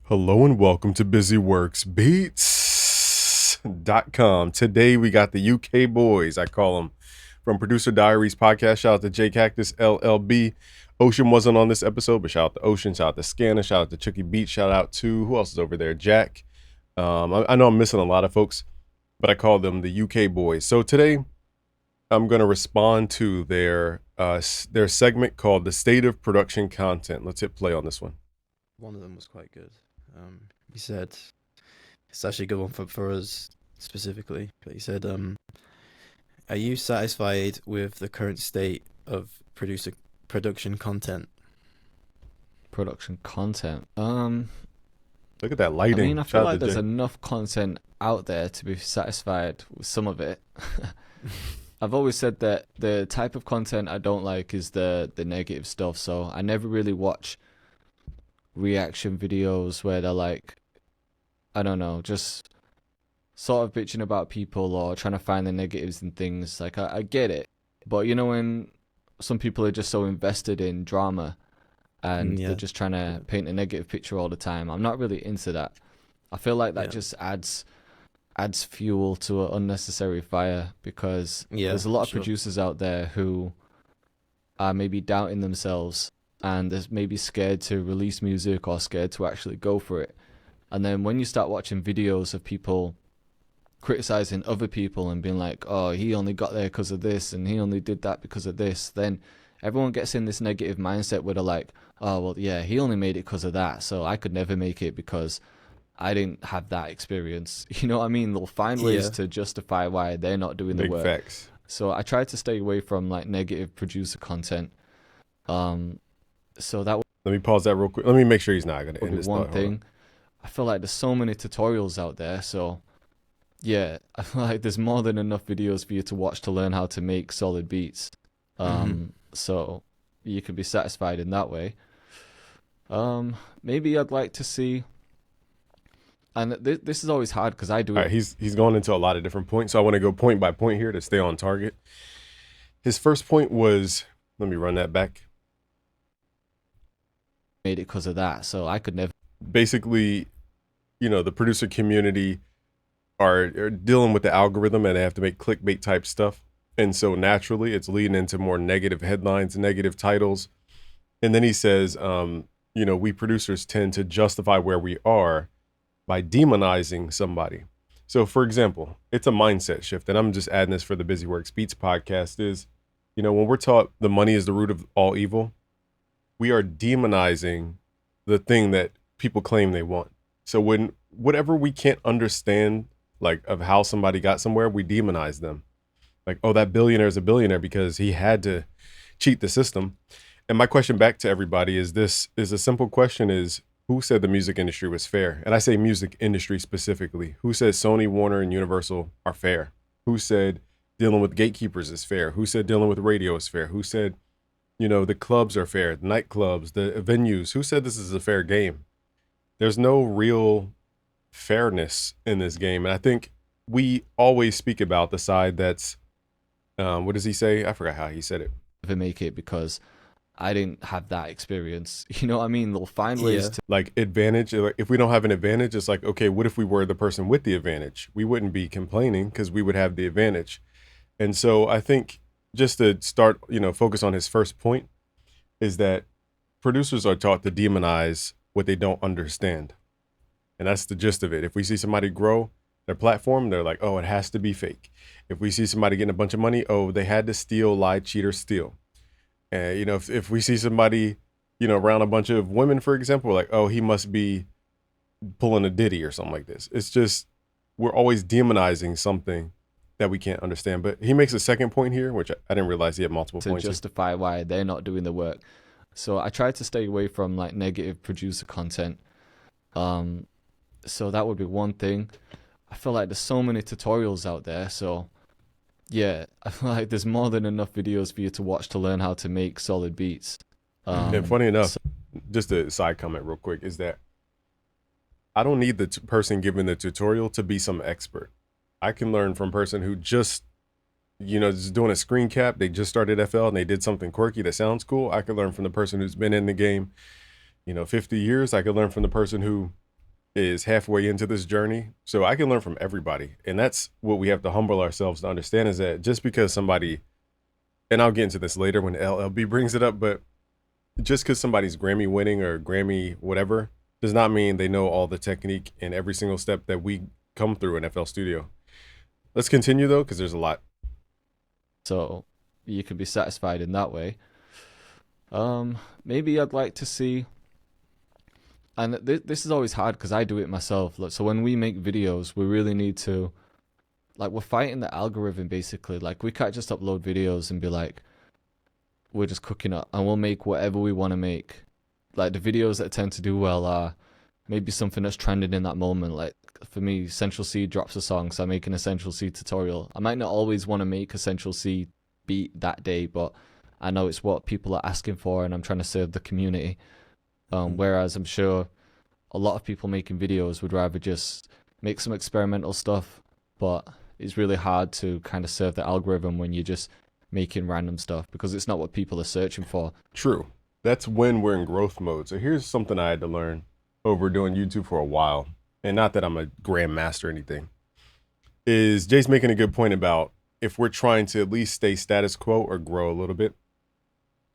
Hello and welcome to BusyWorksBeats.com. Today we got the UK boys, I call them, from Producer Diaries podcast. Shout out to J Cactus LLB. Ocean wasn't on this episode, but shout out to Ocean, shout out to Scanner, shout out to Chucky Beat, shout out to, who else is over there? Jack. I know I'm missing a lot of folks, but I call them the UK boys. So today I'm going to respond to their segment called The State of Production Content. Let's hit play on this one. One of them was quite good. He said, it's actually a good one for us specifically, but he said, are you satisfied with the current state of production content? Production content. Look at that lighting. I feel like there's enough content out there to be satisfied with some of it. I've always said that the type of content I don't like is the negative stuff, so I never really watch reaction videos where they're like, I don't know, just sort of bitching about people or trying to find the negatives in things. Like, I get it, but you know, when some people are just so invested in drama and they're just trying to paint a negative picture all the time, I'm not really into that. I feel like that just adds fuel to an unnecessary fire, because there's a lot of producers out there who are maybe doubting themselves and they're maybe scared to release music or scared to actually go for it. And then when you start watching videos of people criticizing other people and being like, oh, he only got there because of this and he only did that because of this, then everyone gets in this negative mindset where they're like, oh, well, yeah, he only made it because of that, so I could never make it because I didn't have that experience. You know what I mean? They'll find ways to justify why they're not doing the work. Facts. So I try to stay away from like negative producer content. So that Let me pause that real quick. Let me make sure he's not going to end this one thing. I feel like there's so many tutorials out there, so yeah, I feel like there's more than enough videos for you to watch to learn how to make solid beats. So you could be satisfied in that way. Maybe I'd like to see, and this is always hard because I do it. Right, he's going into a lot of different points, so I want to go point by point here to stay on target. His first point was, let me run that back. Made it because of that, so I could never. Basically, you know, the producer community are dealing with the algorithm and they have to make clickbait type stuff. And so naturally it's leading into more negative headlines, negative titles. And then he says, you know, we producers tend to justify where we are by demonizing somebody. So for example, it's a mindset shift. And I'm just adding this for the Busy Works Beats podcast is, you know, when we're taught the money is the root of all evil, we are demonizing the thing that people claim they want. So when whatever we can't understand, like of how somebody got somewhere, we demonize them. Like, oh, that billionaire is a billionaire because he had to cheat the system. And my question back to everybody is a simple question is, who said the music industry was fair? And I say music industry specifically. Who said Sony, Warner, and Universal are fair? Who said dealing with gatekeepers is fair? Who said dealing with radio is fair? Who said, you know, the clubs are fair, the nightclubs, the venues? Who said this is a fair game? There's no real fairness in this game. And I think we always speak about the side that's, what does he say? I forgot how he said it. Never make it because I didn't have that experience. You know what I mean? They'll find ways to like advantage. If we don't have an advantage, it's like, okay, what if we were the person with the advantage? We wouldn't be complaining because we would have the advantage. And so I think just to start, you know, focus on his first point is that producers are taught to demonize what they don't understand. And that's the gist of it. If we see somebody grow their platform, they're like, oh, it has to be fake. If we see somebody getting a bunch of money, oh, they had to steal, lie, cheat, or steal. And, you know, if we see somebody, you know, around a bunch of women, for example, we're like, oh, he must be pulling a Diddy or something like this. It's just, we're always demonizing something that we can't understand. But he makes a second point here, which I didn't realize he had multiple points. To justify why they're not doing the work. So I try to stay away from like negative producer content. So that would be one thing. I feel like there's so many tutorials out there, so yeah, I feel like there's more than enough videos for you to watch to learn how to make solid beats. And funny enough, just a side comment real quick, is that I don't need the person giving the tutorial to be some expert. I can learn from a person who just, you know, just doing a screen cap. They just started FL and they did something quirky that sounds cool. I could learn from the person who's been in the game, you know, 50 years. I could learn from the person who is halfway into this journey. So I can learn from everybody. And that's what we have to humble ourselves to understand, is that just because somebody, and I'll get into this later when LLB brings it up, but just because somebody's Grammy winning or Grammy whatever does not mean they know all the technique in every single step that we come through in FL Studio. Let's continue though, because there's a lot. So you can be satisfied in that way. Maybe I'd like to see, and this is always hard because I do it myself. Like, so when we make videos, we really need to, like, we're fighting the algorithm basically. Like, we can't just upload videos and be like, we're just cooking up and we'll make whatever we want to make. Like, the videos that tend to do well are maybe something that's trending in that moment. Like, for me, Central C drops a song, so I make an Essential C tutorial. I might not always want to make Essential C beat that day, but I know it's what people are asking for and I'm trying to serve the community. Whereas I'm sure a lot of people making videos would rather just make some experimental stuff, but it's really hard to kind of serve the algorithm when you're just making random stuff because it's not what people are searching for. True. That's when we're in growth mode. So here's something I had to learn over doing YouTube for a while. And not that I'm a grandmaster or anything, is Jay's making a good point about if we're trying to at least stay status quo or grow a little bit.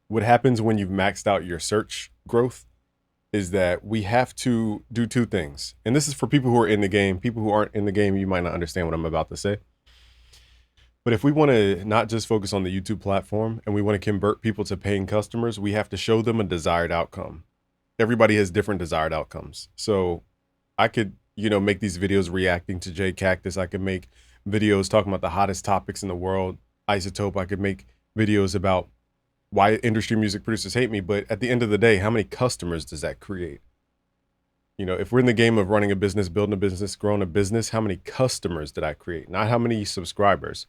What happens when you've maxed out your search growth is that we have to do two things. And this is for people who are in the game. People who aren't in the game, you might not understand what I'm about to say. But if we want to not just focus on the YouTube platform and we want to convert people to paying customers, we have to show them a desired outcome. Everybody has different desired outcomes. So I could, make these videos reacting to Jay Cactus. I could make videos talking about the hottest topics in the world. Isotope. I could make videos about why industry music producers hate me. But at the end of the day, how many customers does that create? If we're in the game of running a business, building a business, growing a business, how many customers did I create? Not how many subscribers.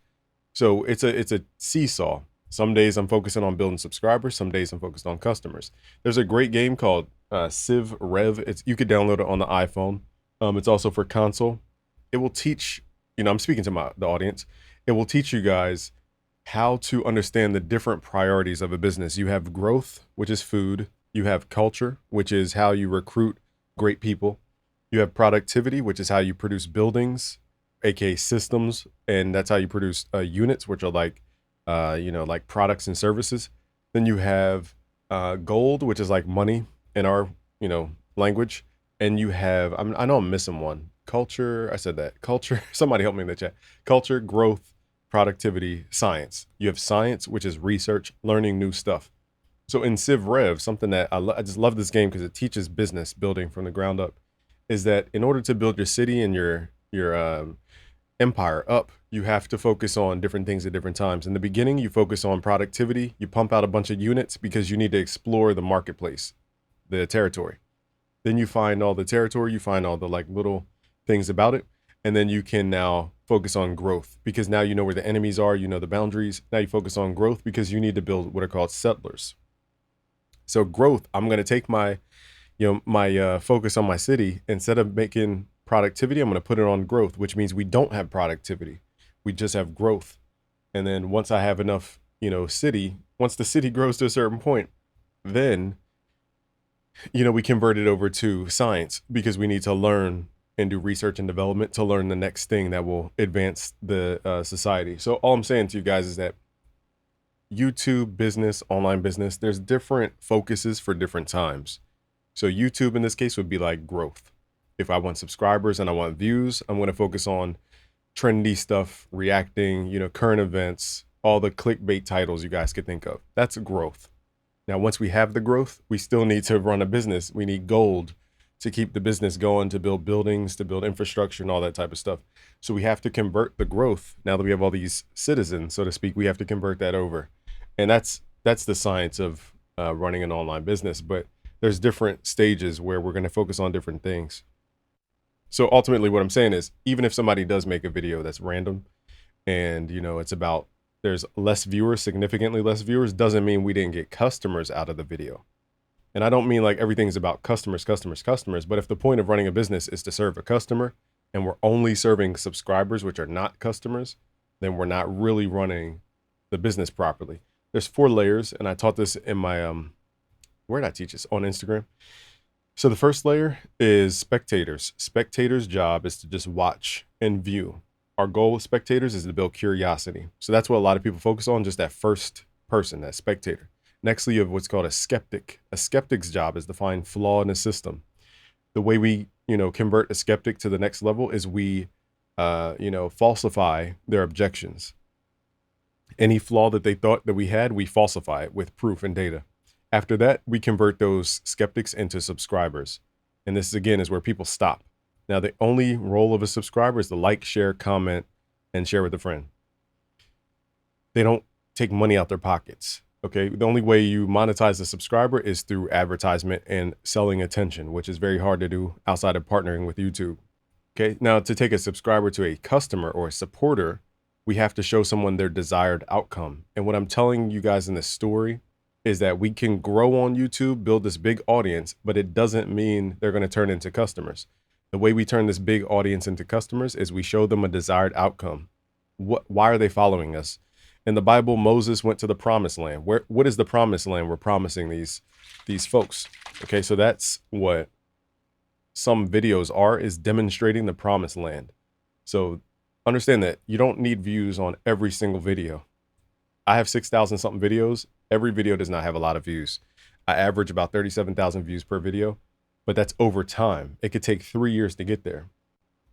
So it's a seesaw. Some days I'm focusing on building subscribers. Some days I'm focused on customers. There's a great game called Civ Rev. You could download it on the iPhone. It's also for console. It will teach, I'm speaking to the audience. It will teach you guys how to understand the different priorities of a business. You have growth, which is food. You have culture, which is how you recruit great people. You have productivity, which is how you produce buildings, aka systems, and that's how you produce units, which are like products and services. Then you have gold, which is like money in our language, and you have I know I'm missing one. Culture. I said that. Culture. Somebody help me in the chat. Culture, growth, productivity, science. You have science, which is research, learning new stuff. So in Civ Rev, something that I just love this game because it teaches business building from the ground up, is that in order to build your city and your empire up, you have to focus on different things at different times. In the beginning, you focus on productivity. You pump out a bunch of units because you need to explore the marketplace, the territory. Then you find all the territory, you find all the little things about it. And then you can now focus on growth because now you know where the enemies are, you know the boundaries. Now you focus on growth because you need to build what are called settlers. So growth, I'm going to take my focus on my city. Instead of making productivity, I'm going to put it on growth, which means we don't have productivity. We just have growth. And then once I have enough, city, once the city grows to a certain point, then, we convert it over to science because we need to learn and do research and development to learn the next thing that will advance the society. So all I'm saying to you guys is that YouTube business, online business, there's different focuses for different times. So YouTube in this case would be like growth. If I want subscribers and I want views, I'm going to focus on trendy stuff, reacting, current events, all the clickbait titles you guys could think of. That's growth. Now, once we have the growth, we still need to run a business. We need gold to keep the business going, to build buildings, to build infrastructure and all that type of stuff. So we have to convert the growth. Now that we have all these citizens, so to speak, we have to convert that over. And that's the science of running an online business. But there's different stages where we're going to focus on different things. So ultimately what I'm saying is, even if somebody does make a video that's random and, it's about there's less viewers, significantly less viewers, doesn't mean we didn't get customers out of the video. And I don't mean like everything's about customers, but if the point of running a business is to serve a customer and we're only serving subscribers, which are not customers, then we're not really running the business properly. There's 4 layers. And I taught this in my, where did I teach this? On Instagram. So the first layer is spectators. Spectators' job is to just watch and view. Our goal with spectators is to build curiosity. So that's what a lot of people focus on, just that first person, that spectator. Nextly, you have what's called a skeptic. A skeptic's job is to find flaw in the system. The way we, convert a skeptic to the next level is we, falsify their objections. Any flaw that they thought that we had, we falsify it with proof and data. After that, we convert those skeptics into subscribers. And this, again, is where people stop. Now, the only role of a subscriber is to like, share, comment, and share with a friend. They don't take money out their pockets. Okay. The only way you monetize a subscriber is through advertisement and selling attention, which is very hard to do outside of partnering with YouTube. Okay. Now, to take a subscriber to a customer or a supporter, we have to show someone their desired outcome. And what I'm telling you guys in this story is that we can grow on YouTube, build this big audience, but it doesn't mean they're going to turn into customers. The way we turn this big audience into customers is we show them a desired outcome. Why are they following us? In the Bible, Moses went to the promised land. What is the promised land we're promising these folks? Okay, so that's what some videos is demonstrating the promised land. So understand that you don't need views on every single video. I have 6,000 something videos. Every video does not have a lot of views. I average about 37,000 views per video, but that's over time. It could take 3 years to get there.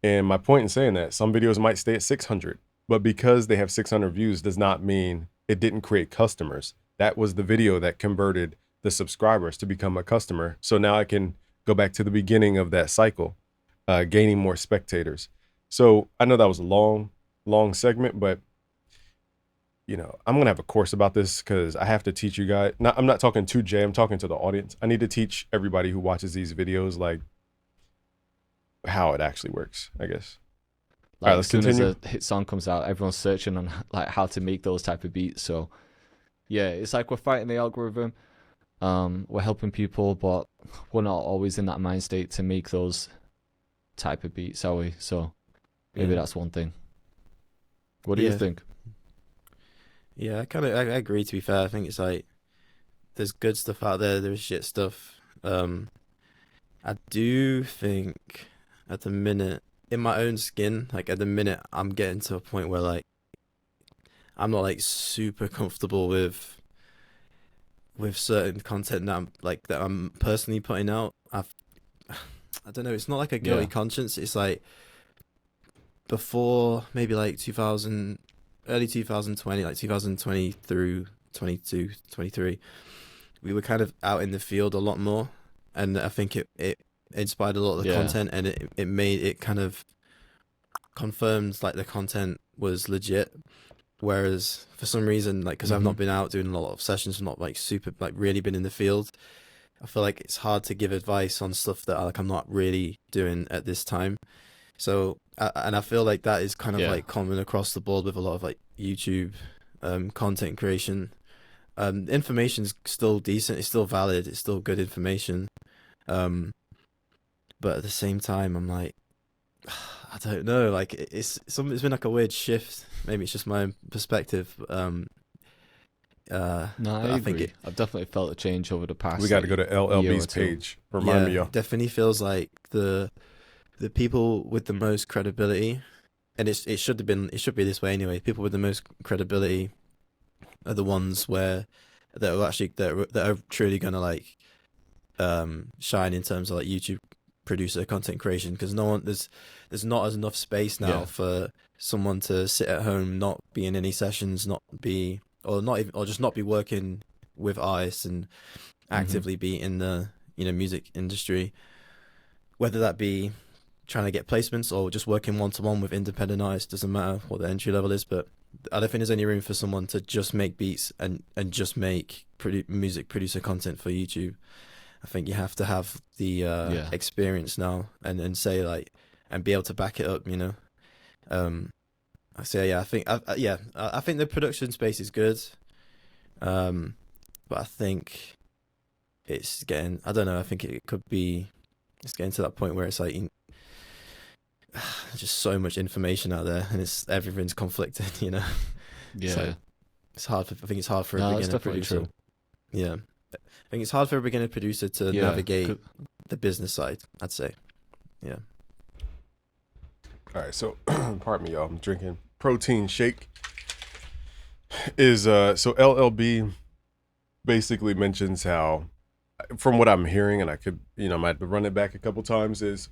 And my point in saying that, some videos might stay at 600, but because they have 600 views does not mean it didn't create customers. That was the video that converted the subscribers to become a customer. So now I can go back to the beginning of that cycle, gaining more spectators. So I know that was a long segment, but I'm going to have a course about this because I have to teach you guys. I'm not talking to Jay. I'm talking to the audience. I need to teach everybody who watches these videos, like, how it actually works, I guess. Like, all right, let's as soon continue. as a hit song comes out, everyone's searching on like how to make those type of beats. So yeah, it's like we're fighting the algorithm. We're helping people, but we're not always in that mind state to make those type of beats, are we? So maybe that's one thing. What do you think? Yeah, I agree, to be fair. I think it's like there's good stuff out there, there's shit stuff. I do think at the minute, in my own skin, like at the minute I'm getting to a point where like I'm not like super comfortable with certain content that I'm personally putting out. I don't know, it's not like a guilty conscience. It's like before maybe like early 2020, like 2020 through 22, 23, we were kind of out in the field a lot more, and I think it inspired a lot of the content, and it kind of confirmed like the content was legit. Whereas for some reason, like because I've not been out doing a lot of sessions, not like super like really been in the field, I feel like it's hard to give advice on stuff that I'm not really doing at this time. So and I feel like that is kind of like common across the board with a lot of like YouTube content creation. Information's still decent, it's still valid, it's still good information. But at the same time, I'm like, I don't know, like it's been like a weird shift. Maybe it's just my own perspective. No, I agree. I've definitely felt a change over the past. We got to go to LLB's page. Remind me, y'all. Definitely feels like the people with the most credibility, and it should be this way anyway. People with the most credibility are the ones that are truly gonna like shine in terms of like YouTube producer content creation, because there's not enough space now for someone to sit at home, not be in any sessions, or just not be working with artists and actively be in the music industry, whether that be trying to get placements or just working one-to-one with independent artists. Doesn't matter what the entry level is, but I don't think there's any room for someone to just make beats and just make music producer content for YouTube. I think you have to have the experience now and say like and be able to back it up, I say I think the production space is good, but I think it's getting, I don't know, I think it's getting to that point where it's like just so much information out there, and everything's conflicted, So it's hard I think it's hard for a beginner producer. True. Yeah, I think it's hard for a beginner producer to navigate the business side, I'd say. Yeah. All right, so pardon me, y'all. I'm drinking protein shake. So LLB basically mentions how, from what I'm hearing, and I could, I might have to run it back a couple times, is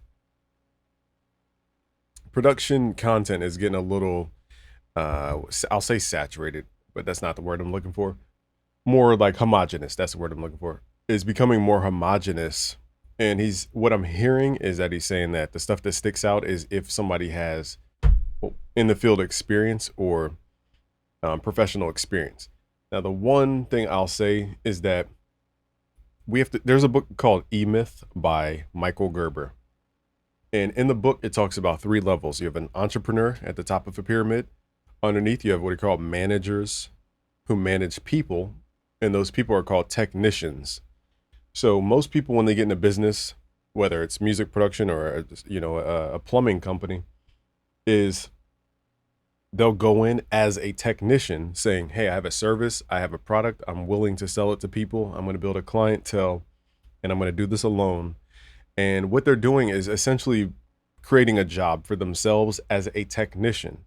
production content is getting a little, I'll say saturated, but that's not the word I'm looking for. More like homogenous. That's the word I'm looking for. Is becoming more homogenous. And what I'm hearing is that he's saying that the stuff that sticks out is if somebody has in the field experience or professional experience. Now, the one thing I'll say is that there's a book called E-Myth by Michael Gerber. And in the book, it talks about 3 levels. You have an entrepreneur at the top of a pyramid. Underneath, you have what he called managers who manage people. And those people are called technicians. So most people, when they get into business, whether it's music production or, a plumbing company, is they'll go in as a technician saying, hey, I have a service, I have a product, I'm willing to sell it to people, I'm going to build a clientele, and I'm going to do this alone. And what they're doing is essentially creating a job for themselves as a technician.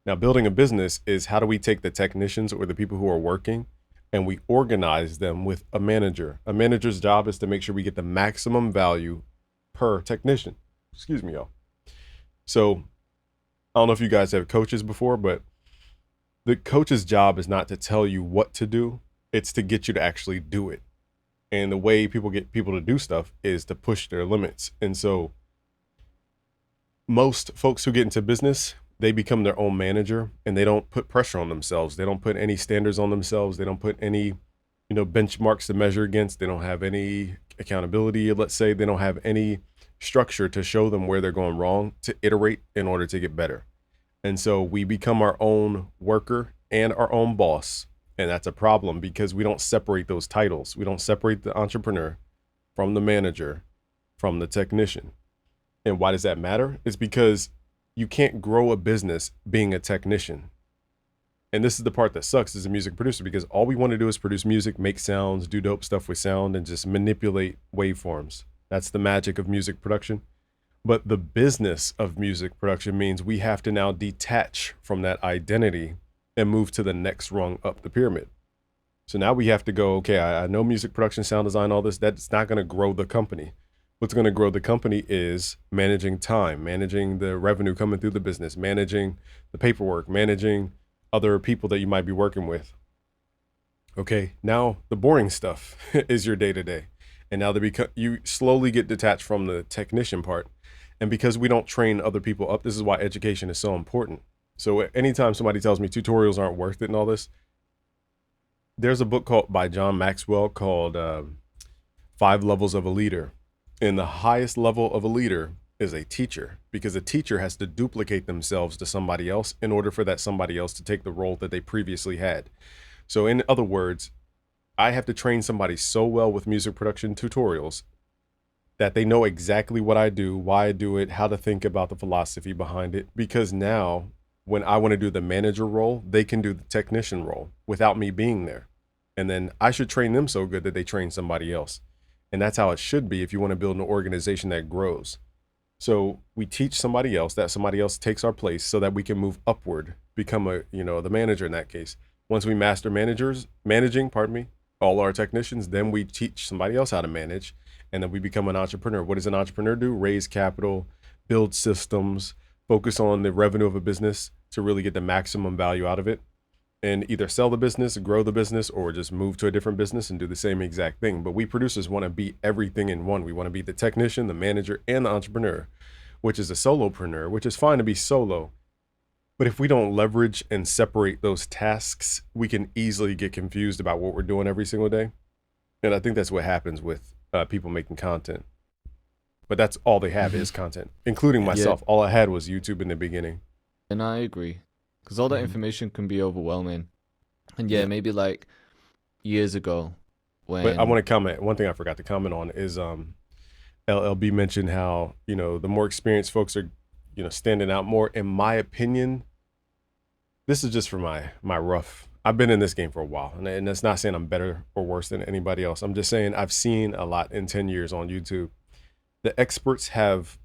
Now, building a business is how do we take the technicians or the people who are working and we organize them with a manager. A manager's job is to make sure we get the maximum value per technician. Excuse me, y'all. So I don't know if you guys have coaches before, but the coach's job is not to tell you what to do. It's to get you to actually do it. And the way people get people to do stuff is to push their limits. And so most folks who get into business, they become their own manager and they don't put pressure on themselves. They don't put any standards on themselves. They don't put any, benchmarks to measure against. They don't have any accountability. Let's say they don't have any structure to show them where they're going wrong to iterate in order to get better. And so we become our own worker and our own boss. And that's a problem because we don't separate those titles. We don't separate the entrepreneur from the manager, from the technician. And why does that matter? It's because you can't grow a business being a technician. And this is the part that sucks as a music producer because all we want to do is produce music, make sounds, do dope stuff with sound, and just manipulate waveforms. That's the magic of music production. But the business of music production means we have to now detach from that identity and move to the next rung up the pyramid. So now we have to go, okay, I know music production, sound design, all this, that's not going to grow the company. What's going to grow the company is managing time, managing the revenue coming through the business, managing the paperwork, managing other people that you might be working with. Okay, now the boring stuff is your day-to-day. And now you slowly get detached from the technician part. And because we don't train other people up, this is why education is so important. So anytime somebody tells me tutorials aren't worth it and all this, there's a book by John Maxwell called 5 Levels of a Leader. And the highest level of a leader is a teacher, because a teacher has to duplicate themselves to somebody else in order for that somebody else to take the role that they previously had. So in other words, I have to train somebody so well with music production tutorials that they know exactly what I do, why I do it, how to think about the philosophy behind it. Because now when I want to do the manager role, they can do the technician role without me being there. And then I should train them so good that they train somebody else. And that's how it should be if you want to build an organization that grows. So we teach somebody else, that somebody else takes our place so that we can move upward, become the manager in that case. Once we master managing all our technicians, then we teach somebody else how to manage, and then we become an entrepreneur. What does an entrepreneur do? Raise capital, build systems, focus on the revenue of a business to really get the maximum value out of it, and either sell the business, grow the business, or just move to a different business and do the same exact thing. But we producers want to be everything in one. We want to be the technician, the manager, and the entrepreneur, which is a solopreneur, which is fine to be solo. But if we don't leverage and separate those tasks, we can easily get confused about what we're doing every single day. And I think that's what happens with people making content. But that's all they have is content, including myself. Yeah. All I had was YouTube in the beginning. And I agree. Because all that information can be overwhelming. And yeah, maybe like years ago when... But I want to comment. One thing I forgot to comment on is LLB mentioned how, the more experienced folks are, standing out more. In my opinion, this is just for my rough... I've been in this game for a while. And that's not saying I'm better or worse than anybody else. I'm just saying I've seen a lot in 10 years on YouTube. the experts have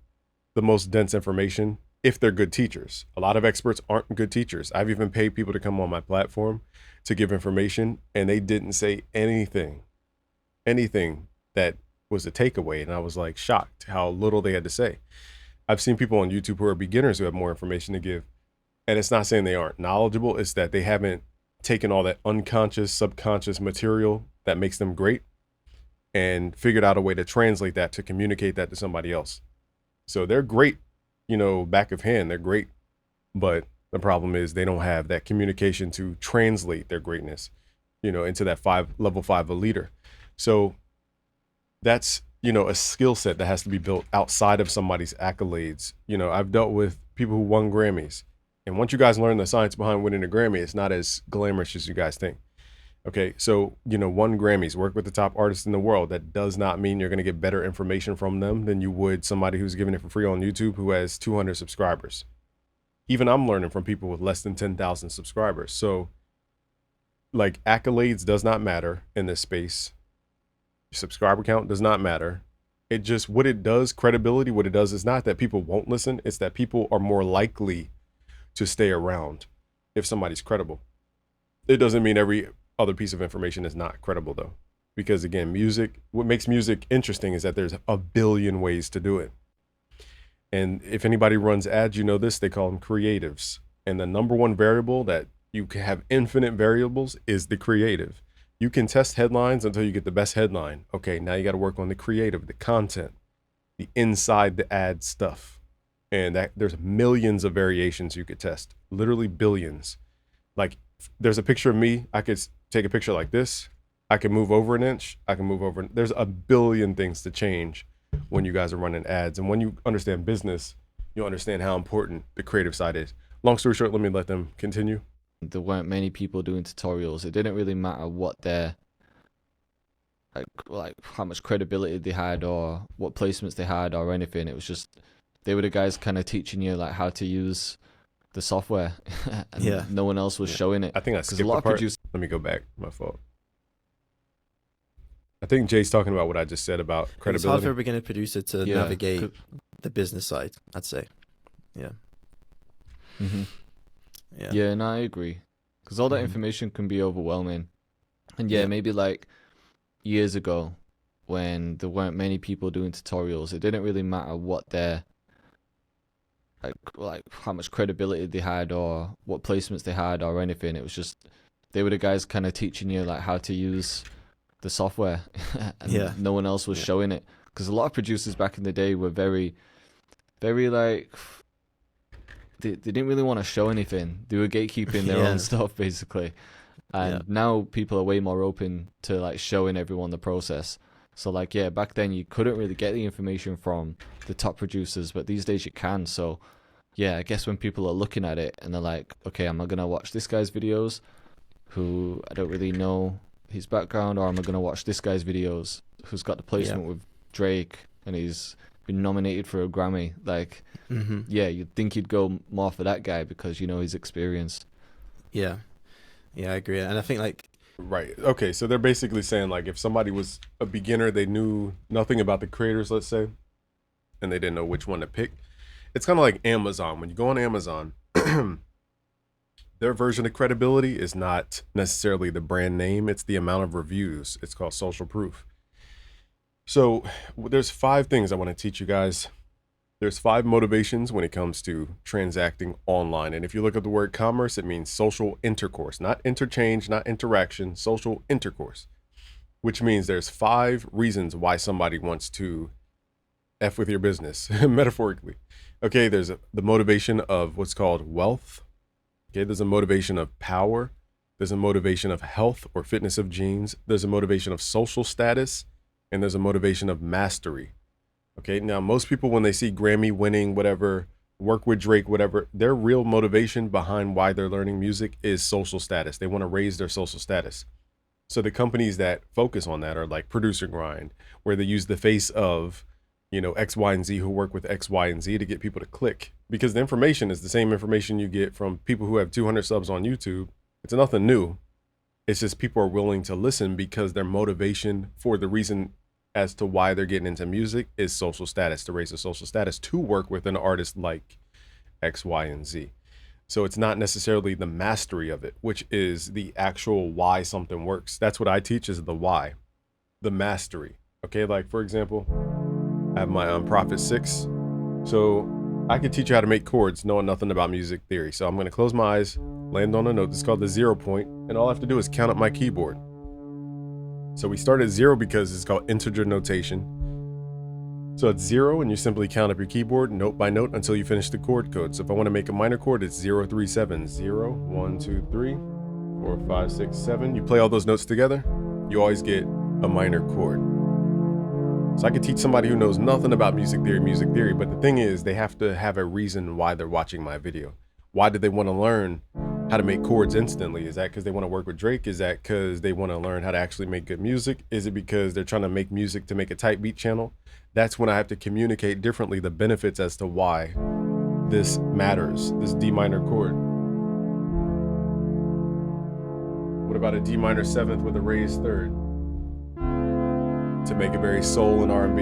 the most dense information if they're good teachers. A lot of experts aren't good teachers. I've even paid people to come on my platform to give information, and they didn't say anything that was a takeaway. And I was like shocked how little they had to say. I've seen people on YouTube who are beginners who have more information to give. And it's not saying they aren't knowledgeable. It's that they haven't taken all that unconscious, subconscious material that makes them great and figured out a way to translate that to communicate that to somebody else. So they're great, back of hand, they're great. But the problem is they don't have that communication to translate their greatness, into that level 5 leader. So that's, a skill set that has to be built outside of somebody's accolades. I've dealt with people who won Grammys. And once you guys learn the science behind winning a Grammy, it's not as glamorous as you guys think. Okay, so, won Grammys, work with the top artists in the world. That does not mean you're going to get better information from them than you would somebody who's giving it for free on YouTube who has 200 subscribers. Even I'm learning from people with less than 10,000 subscribers. So, like, accolades does not matter in this space. Subscriber count does not matter. It just, what it does, credibility, what it does is not that people won't listen. It's that people are more likely to stay around if somebody's credible. It doesn't mean every other piece of information is not credible though. Because again, what makes music interesting is that there's a billion ways to do it. And if anybody runs ads, this, they call them creatives. And the number one variable that you can have infinite variables is the creative. You can test headlines until you get the best headline. Okay, now you got to work on the creative, the content, the inside the ad stuff. And there's millions of variations you could test, literally billions. Like there's a picture of me. I could take a picture like this. I can move over an inch. I can move over. There's a billion things to change when you guys are running ads. And when you understand business, you'll understand how important the creative side is. Long story short, let me let them continue. There weren't many people doing tutorials. It didn't really matter what their like how much credibility they had or what placements they had or anything. It was just they were the guys kind of teaching you like how to use the software, and no one else was showing it. I think I skipped a part. Let me go back. My fault. I think Jay's talking about what I just said about credibility. It's hard for a beginner producer to navigate the business side, I'd say. Yeah. Mm-hmm. Yeah, no, I agree. Because all that information can be overwhelming. And maybe like years ago when there weren't many people doing tutorials, it didn't really matter what their like how much credibility they had or what placements they had or anything. It was just they were the guys kind of teaching you like how to use the software, and no one else was showing it. Because a lot of producers back in the day were very, very like they didn't really want to show anything. They were gatekeeping their own stuff basically. And now people are way more open to like showing everyone the process. So like back then you couldn't really get the information from the top producers, but these days you can. So I guess when people are looking at it and they're like, okay, am I gonna watch this guy's videos who I don't really know his background, or am I gonna watch this guy's videos who's got the placement with Drake and he's been nominated for a Grammy? Like you'd think you'd go more for that guy because his experience. Yeah, I agree. And I think like right. Okay, so they're basically saying like if somebody was a beginner, they knew nothing about the creators, let's say, and they didn't know which one to pick. It's kind of like Amazon. When you go on Amazon, their version of credibility is not necessarily the brand name. It's the amount of reviews. It's called social proof. So there's 5 things I want to teach you guys. There's 5 motivations when it comes to transacting online. And if you look at the word commerce, it means social intercourse, not interchange, not interaction, social intercourse, which means there's 5 reasons why somebody wants to F with your business, metaphorically. Okay, there's the motivation of what's called wealth. Okay, there's a motivation of power. There's a motivation of health or fitness of genes. There's a motivation of social status. And there's a motivation of mastery. Okay, now most people, when they see Grammy winning, whatever, work with Drake, whatever, their real motivation behind why they're learning music is social status. They want to raise their social status. So the companies that focus on that are like Producer Grind, where they use the face of, X, Y, and Z who work with X, Y, and Z to get people to click. Because the information is the same information you get from people who have 200 subs on YouTube. It's nothing new. It's just people are willing to listen because their motivation for the reason as to why they're getting into music is social status, to raise their social status to work with an artist like X, Y, and Z. So it's not necessarily the mastery of it, which is the actual why something works. That's what I teach, is the why, the mastery. Okay, like for example, I have my Prophet 6. So I could teach you how to make chords knowing nothing about music theory. So I'm going to close my eyes, land on a note that's called the 0 point, and all I have to do is count up my keyboard. So we start at 0 because it's called integer notation. So it's 0, and you simply count up your keyboard note by note until you finish the chord code. So if I want to make a minor chord, it's 0, 3, 7, 0, 1, 2, 3, 4, 5, 6, 7. You play all those notes together, you always get a minor chord. So I could teach somebody who knows nothing about music theory, but the thing is, they have to have a reason why they're watching my video. Why do they want to learn how to make chords instantly? Is that because they want to work with Drake? Is that because they want to learn how to actually make good music? Is it because they're trying to make music to make a tight beat channel? That's when I have to communicate differently the benefits as to why this matters, this D minor chord. What about a D minor 7th with a raised 3rd? To make it very soul and R&B.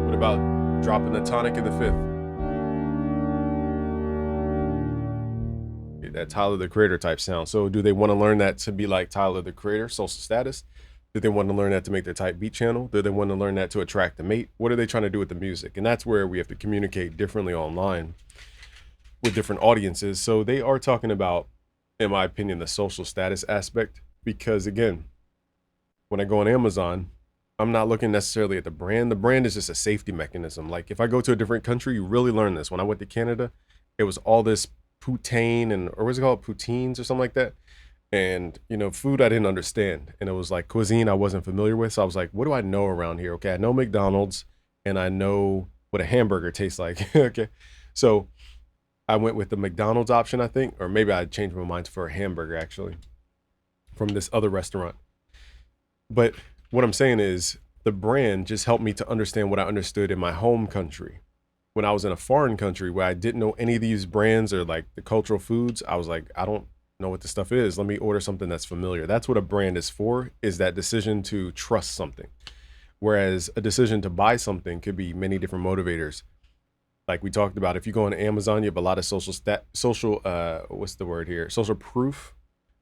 What about dropping the tonic in the 5th? That Tyler the Creator type sound. So do they want to learn that to be like Tyler the Creator, social status? Do they want to learn that to make their type beat channel? Do they want to learn that to attract a mate? What are they trying to do with the music? And that's where we have to communicate differently online with different audiences. So they are talking about, in my opinion, the social status aspect, because again, when I go on Amazon, I'm not looking necessarily at the brand. The brand is just a safety mechanism. Like if I go to a different country, you really learn this. When I went to Canada, it was all this poutine or what's it called? Poutines or something like that. And, you know, food I didn't understand. And it was like cuisine I wasn't familiar with. So I was like, what do I know around here? Okay, I know McDonald's and I know what a hamburger tastes like. Okay. So I went with the McDonald's option, I think, or maybe I changed my mind for a hamburger actually from this other restaurant. But what I'm saying is the brand just helped me to understand what I understood in my home country. When I was in a foreign country where I didn't know any of these brands or like the cultural foods, I was like, I don't know what this stuff is. Let me order something that's familiar. That's what a brand is for, is that decision to trust something. Whereas a decision to buy something could be many different motivators. Like we talked about, if you go on Amazon, you have a lot of social proof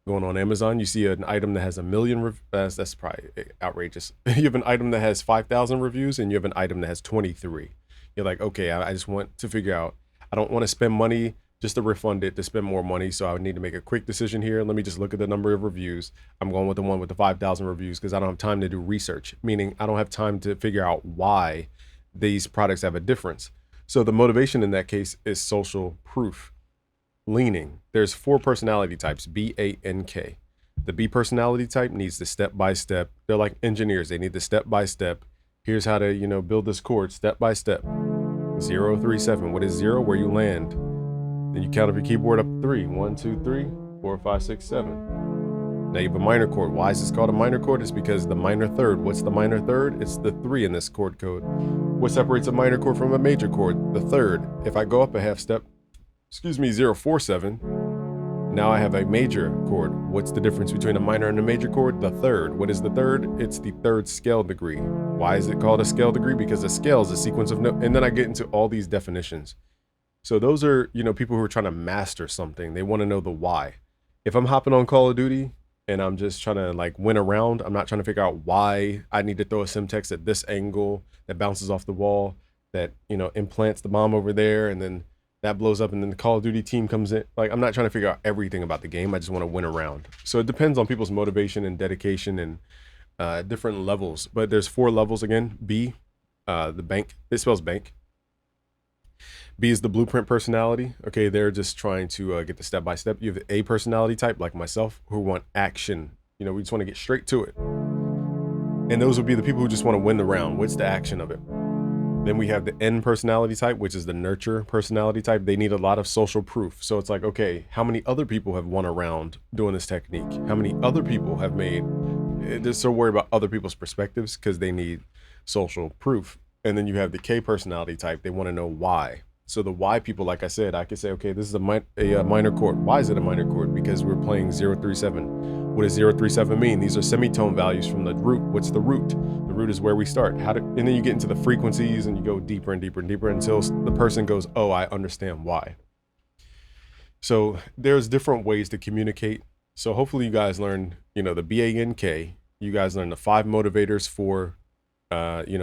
going on Amazon. You see an item that has 1 million, that's probably outrageous. You have an item that has 5,000 reviews and you have an item that has 23. You're like, okay, I just want to figure out, I don't want to spend money just to refund it, to spend more money. So I would need to make a quick decision here. Let me just look at the number of reviews. I'm going with the one with the 5,000 reviews because I don't have time to do research, meaning I don't have time to figure out why these products have a difference. So the motivation in that case is social proof. Leaning. There's 4 personality types, B, A, N, K. The B personality type needs the step-by-step. They're like engineers. They need the step-by-step. Here's how to, build this chord step-by-step. 0, 3, 7. What is 0? Where you land. Then you count up your keyboard up 3. 1, 2, 3, 4, 5, 6, 7. Now you have a minor chord. Why is this called a minor chord? It's because the minor third. What's the minor third? It's the 3 in this chord code. What separates a minor chord from a major chord? The third. If I go up a half step, 0, 4, 7. Now I have a major chord. What's the difference between a minor and a major chord? The third. What is the third? It's the third scale degree. Why is it called a scale degree? Because a scale is a sequence of notes. And then I get into all these definitions. So those are, people who are trying to master something. They want to know the why. If I'm hopping on Call of Duty and I'm just trying to win a round, I'm not trying to figure out why I need to throw a Semtex at this angle that bounces off the wall, that, implants the bomb over there, and then that blows up and then the Call of Duty team comes in. I'm not trying to figure out everything about the game. I just want to win a round. So it depends on people's motivation and dedication and different levels. But there's 4 levels again. B, the bank. It spells bank. B is the blueprint personality. Okay, they're just trying to get the step-by-step. You have the A personality type, like myself, who want action. We just want to get straight to it. And those would be the people who just want to win the round. What's the action of it? Then we have the N personality type, which is the nurture personality type. They need a lot of social proof. So it's like, okay, how many other people have won a round doing this technique? How many other people have made? They're so worried about other people's perspectives because they need social proof. And then you have the K personality type. They want to know why. So the why people, like I said, I could say, okay, this is a minor chord. Why is it a minor chord? Because we're playing 037. What does 037 mean? These are semitone values from the root. What's the root? The root is where we start. And then you get into the frequencies and you go deeper and deeper and deeper until the person goes, oh, I understand why. So there's different ways to communicate. So hopefully you guys learn, the BANK. You guys learn the 5 motivators for,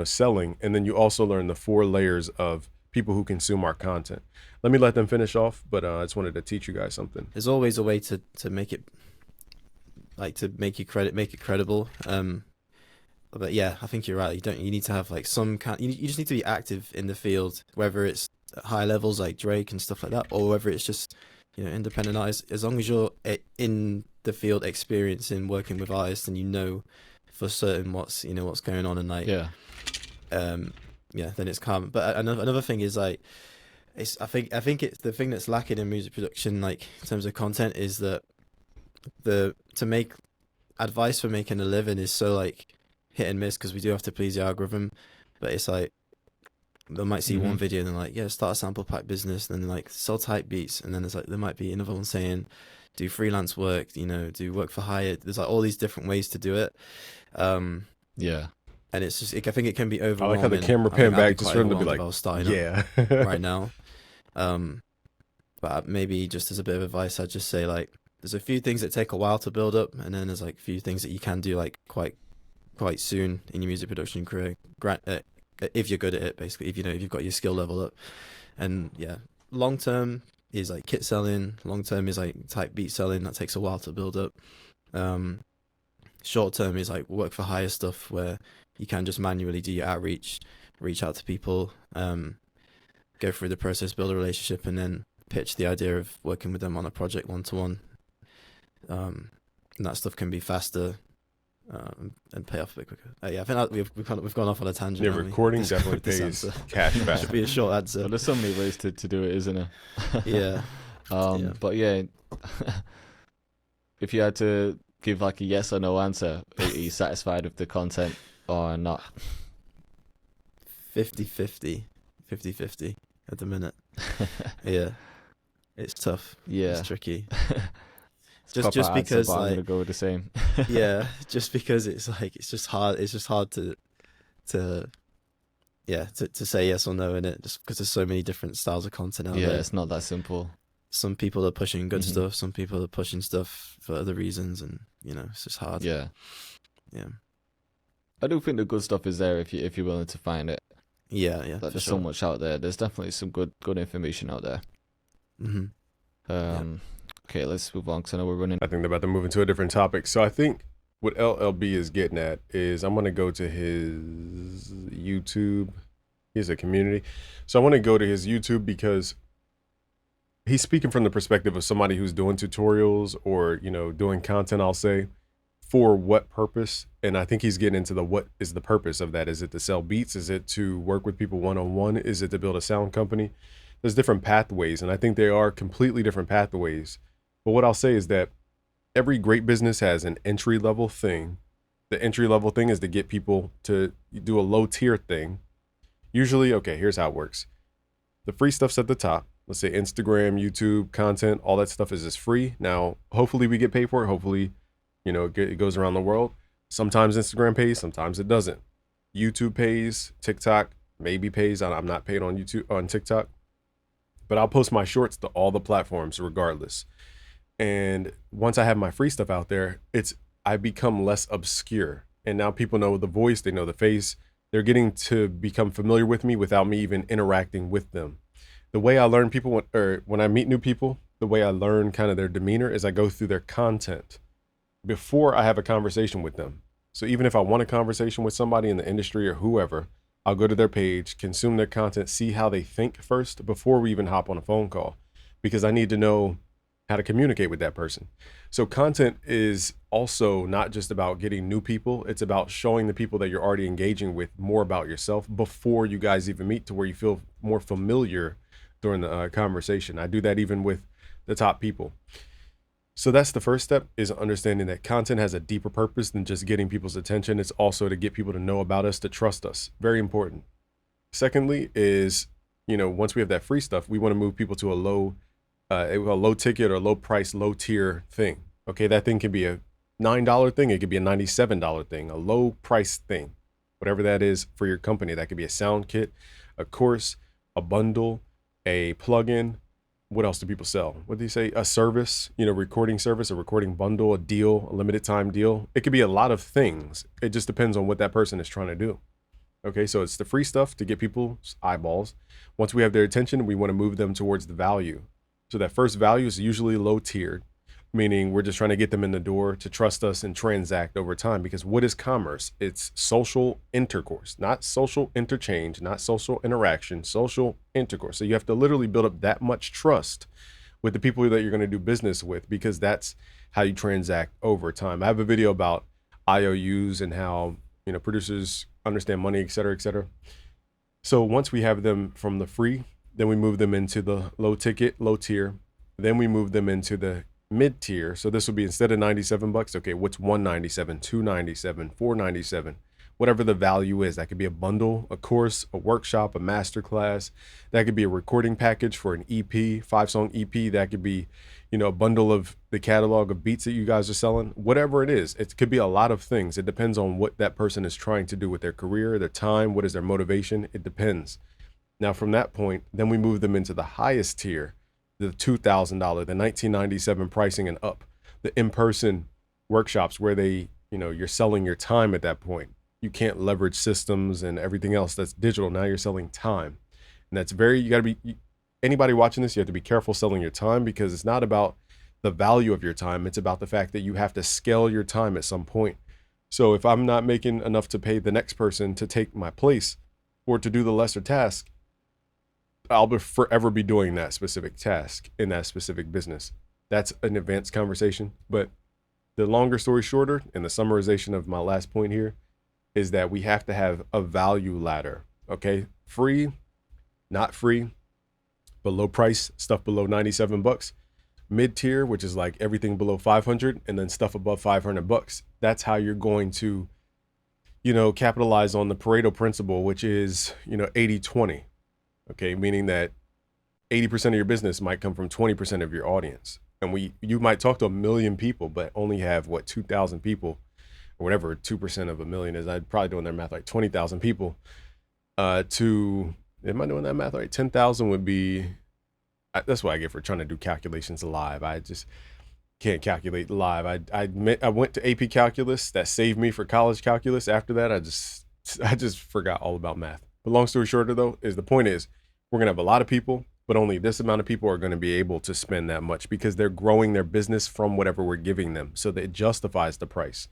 selling. And then you also learn the 4 layers of people who consume our content. Let me let them finish off, but I just wanted to teach you guys something. There's always a way to make it, like, to make it credible. But yeah, I think you're right. You need to have like some kind. You just need to be active in the field, whether it's at high levels like Drake and stuff like that, or whether it's just independent artists. As long as you're in the field, experiencing working with artists, and for certain what's going on, and like then it's calm. But another thing is like, I think it's the thing that's lacking in music production, like in terms of content, is that to make advice for making a living is so like hit and miss, because we do have to please the algorithm. But it's like they might see one video and they're like, yeah, start a sample pack business, and then like sell type beats, and then there's like there might be another one saying do freelance work, do work for hire. There's like all these different ways to do it. And it's just, I think it can be overwhelming. I like how the camera pan back just for them to be like, I was starting yeah, right now. But maybe just as a bit of advice, I'd just say like, there's a few things that take a while to build up, and then there's like a few things that you can do like quite soon in your music production career. If you're good at it, basically, if you've got your skill level up. And yeah, long term is like kit selling. Long term is like type beat selling. That takes a while to build up. Short term is like work for hire stuff, where you can just manually do your outreach, reach out to people, go through the process, build a relationship, and then pitch the idea of working with them on a project one-to-one. And that stuff can be faster and pay off a bit quicker. Yeah, I think we've gone off on a tangent. Yeah, recording definitely pays cash back. Should be a short answer. Well, there's so many ways to do it, isn't there? Yeah. But yeah, if you had to give like a yes or no answer, are you satisfied with the content or not? 50-50 at the minute. Yeah, it's tough. Yeah, it's tricky. Just because like, I'm like, gonna go with the same. Yeah, just because it's just hard to say yes or no in it, just because there's so many different styles of content out there. Yeah, it's not that simple. Some people are pushing good stuff, some people are pushing stuff for other reasons, and it's just hard. Yeah. I do think the good stuff is there if you're willing to find it. Yeah, like, there's so much out there. There's definitely some good information out there. Okay, let's move on, because I know we're running. I think they're about to move into a different topic. So I think what LLB is getting at is, I'm going to go to his YouTube. He has a community. So I want to go to his YouTube because he's speaking from the perspective of somebody who's doing tutorials or, doing content, I'll say, for what purpose. And I think he's getting into what is the purpose of that. Is it to sell beats? Is it to work with people one-on-one? Is it to build a sound company? There's different pathways, and I think they are completely different pathways. But what I'll say is that every great business has an entry-level thing. The entry-level thing is to get people to do a low-tier thing. Usually, okay, here's how it works. The free stuff's at the top. Let's say Instagram, YouTube, content, all that stuff is just free. Now, hopefully we get paid for it. Hopefully, it goes around the world. Sometimes Instagram pays, sometimes it doesn't. YouTube pays, TikTok maybe pays. I'm not paid on TikTok. But I'll post my shorts to all the platforms regardless. And once I have my free stuff out there, I become less obscure. And now people know the voice, they know the face. They're getting to become familiar with me without me even interacting with them. The way I learn people, when I meet new people, the way I learn kind of their demeanor is I go through their content before I have a conversation with them. So even if I want a conversation with somebody in the industry or whoever, I'll go to their page, consume their content, see how they think first before we even hop on a phone call, because I need to know how to communicate with that person. So content is also not just about getting new people. It's about showing the people that you're already engaging with more about yourself before you guys even meet, to where you feel more familiar during the conversation. I do that even with the top people. So that's the first step, is understanding that content has a deeper purpose than just getting people's attention. It's also to get people to know about us, to trust us. Very important. Secondly is, once we have that free stuff, we want to move people to a low ticket or low price, low tier thing. Okay, that thing can be a $9 thing, it could be a $97 thing, a low price thing, whatever that is for your company. That could be a sound kit, a course, a bundle, a plugin. What else do people sell? What do you say? A service, recording service, a recording bundle, a deal, a limited time deal. It could be a lot of things. It just depends on what that person is trying to do. Okay, so it's the free stuff to get people's eyeballs. Once we have their attention, we want to move them towards the value. So that first value is usually low tiered, meaning we're just trying to get them in the door to trust us and transact over time. Because what is commerce? It's social intercourse, not social interchange, not social interaction, social intercourse. So you have to literally build up that much trust with the people that you're going to do business with, because that's how you transact over time. I have a video about IOUs and how, producers understand money, et cetera, et cetera. So once we have them from the free, then we move them into the low ticket, low tier. Then we move them into the mid tier. So this will be, instead of $97, okay, what's $197, $297, $497, whatever the value is. That could be a bundle, a course, a workshop, a masterclass. That could be a recording package for an EP, 5-song EP. That could be, a bundle of the catalog of beats that you guys are selling. Whatever it is, it could be a lot of things. It depends on what that person is trying to do with their career, their time, what is their motivation. It depends. Now, from that point, then we move them into the highest tier, the $2,000, the $1997 pricing and up, the in-person workshops where you're selling your time at that point. You can't leverage systems and everything else that's digital. Now you're selling time. And that's anybody watching this, you have to be careful selling your time, because it's not about the value of your time. It's about the fact that you have to scale your time at some point. So if I'm not making enough to pay the next person to take my place or to do the lesser task, I'll forever be doing that specific task in that specific business. That's an advanced conversation. But the longer story shorter, and the summarization of my last point here, is that we have to have a value ladder. Okay, free, not free, but low price stuff below $97. Mid tier, which is like everything below 500, and then stuff above $500. That's how you're going to, capitalize on the Pareto principle, which is 80-20. Okay, meaning that 80% of your business might come from 20% of your audience. And you might talk to 1 million people, but only have 2,000 people, or whatever 2% of 1 million is. I'm probably doing their math like 20,000 people. Am I doing that math right? 10,000 would be, that's what I get for trying to do calculations live. I just can't calculate live. I went to AP Calculus. That saved me for college calculus. After that, I just forgot all about math. But long story shorter, though, the point is we're going to have a lot of people, but only this amount of people are going to be able to spend that much, because they're growing their business from whatever we're giving them. So that it justifies the price.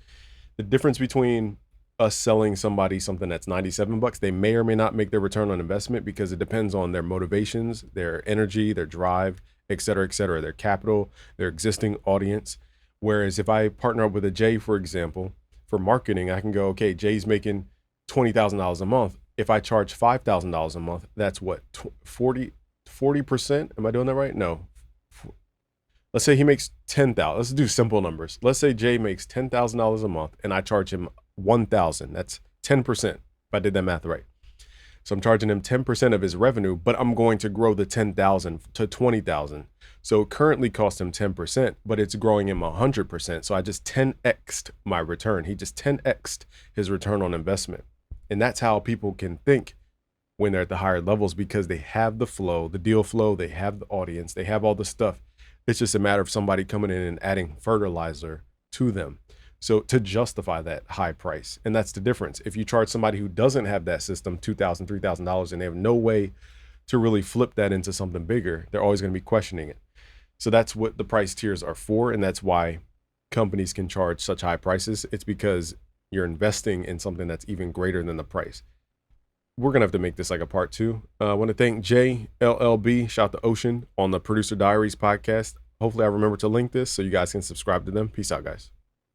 The difference between us selling somebody something that's $97, they may or may not make their return on investment, because it depends on their motivations, their energy, their drive, et cetera, their capital, their existing audience. Whereas if I partner up with a Jay, for example, for marketing, I can go, okay, Jay's making $20,000 a month. If I charge $5,000 a month, that's what, 40%? Am I doing that right? No. Let's say he makes $10,000. Let's do simple numbers. Let's say Jay makes $10,000 a month and I charge him $1,000. That's 10%, if I did that math right. So I'm charging him 10% of his revenue, but I'm going to grow the 10,000 to 20,000. So it currently costs him 10%, but it's growing him 100%. So I just 10x'd my return. He just 10x'd his return on investment. And that's how people can think when they're at the higher levels, because they have the flow, the deal flow, they have the audience, they have all the stuff. It's just a matter of somebody coming in and adding fertilizer to them. So to justify that high price. And that's the difference. If you charge somebody who doesn't have that system $2,000, $3,000, and they have no way to really flip that into something bigger, they're always going to be questioning it. So that's what the price tiers are for. And that's why companies can charge such high prices. It's because you're investing in something that's even greater than the price. We're going to have to make this like a part 2. I want to thank Jay, LLB, shout to Ocean on the Producer Diaries podcast. Hopefully I remember to link this so you guys can subscribe to them. Peace out, guys.